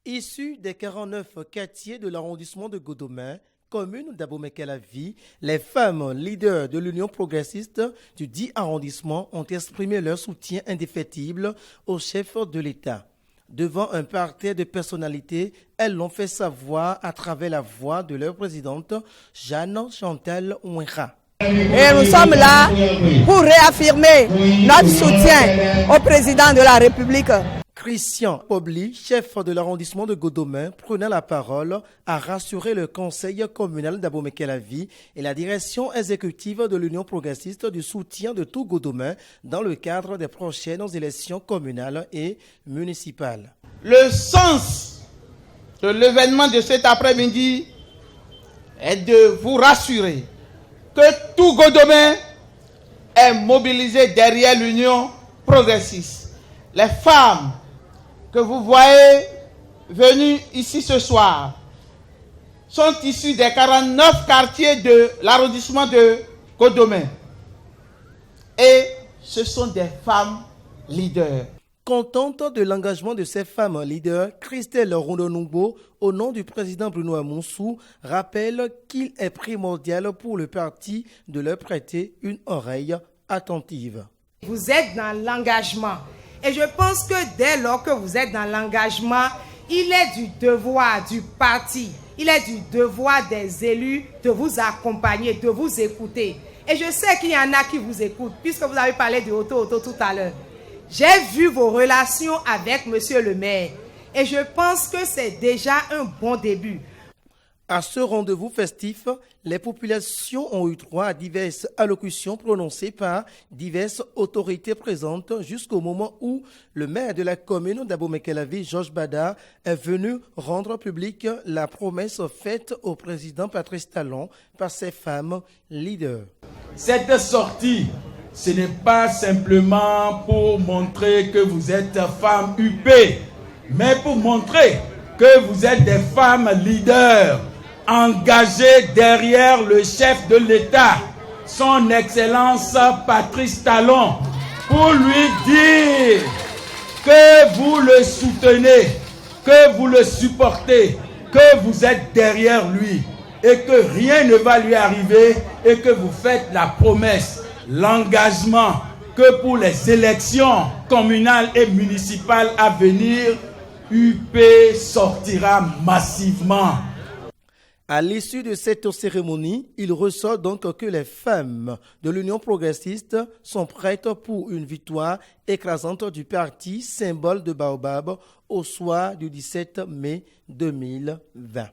Issus des 49 quartiers de l'arrondissement de Godomè, commune d'Abomey-Calavi, les femmes leaders de l'Union progressiste du 10 arrondissement ont exprimé leur soutien indéfectible au chef de l'État. Devant un parterre de personnalités, elles l'ont fait savoir à travers la voix de leur présidente, Jeanne Chantal Ouenra. Et nous sommes là pour réaffirmer notre soutien au président de la République. Christian Pobli, chef de l'arrondissement de Godomè, prenant la parole, a rassuré le conseil communal d'Abomey-Calavi et la direction exécutive de l'Union progressiste du soutien de tout Godomè dans le cadre des prochaines élections communales et municipales. Le sens de l'événement de cet après-midi est de vous rassurer que tout Godomè est mobilisé derrière l'Union progressiste. Les femmes que vous voyez venues ici ce soir sont issues des 49 quartiers de l'arrondissement de Godomè. Et ce sont des femmes leaders. Contente de l'engagement de ces femmes leaders, Christelle Rondonungbo, au nom du président Bruno Amounsou, rappelle qu'il est primordial pour le parti de leur prêter une oreille attentive. Vous êtes dans l'engagement. Et je pense que dès lors que vous êtes dans l'engagement, il est du devoir du parti, il est du devoir des élus de vous accompagner, de vous écouter. Et je sais qu'il y en a qui vous écoutent, puisque vous avez parlé de Otto tout à l'heure. J'ai vu vos relations avec monsieur le maire et je pense que c'est déjà un bon début. À ce rendez-vous festif, les populations ont eu droit à diverses allocutions prononcées par diverses autorités présentes jusqu'au moment où le maire de la commune d'Abomey-Calavi, Georges Bada, est venu rendre publique la promesse faite au président Patrice Talon par ses femmes leaders. Cette sortie, ce n'est pas simplement pour montrer que vous êtes femmes UP, mais pour montrer que vous êtes des femmes leaders, engagées derrière le chef de l'État, son Excellence Patrice Talon, pour lui dire que vous le soutenez, que vous le supportez, que vous êtes derrière lui et que rien ne va lui arriver et que vous faites la promesse, l'engagement que pour les élections communales et municipales à venir, UP sortira massivement. À l'issue de cette cérémonie, il ressort donc que les femmes de l'Union progressiste sont prêtes pour une victoire écrasante du parti symbole de Baobab au soir du 17 mai 2020.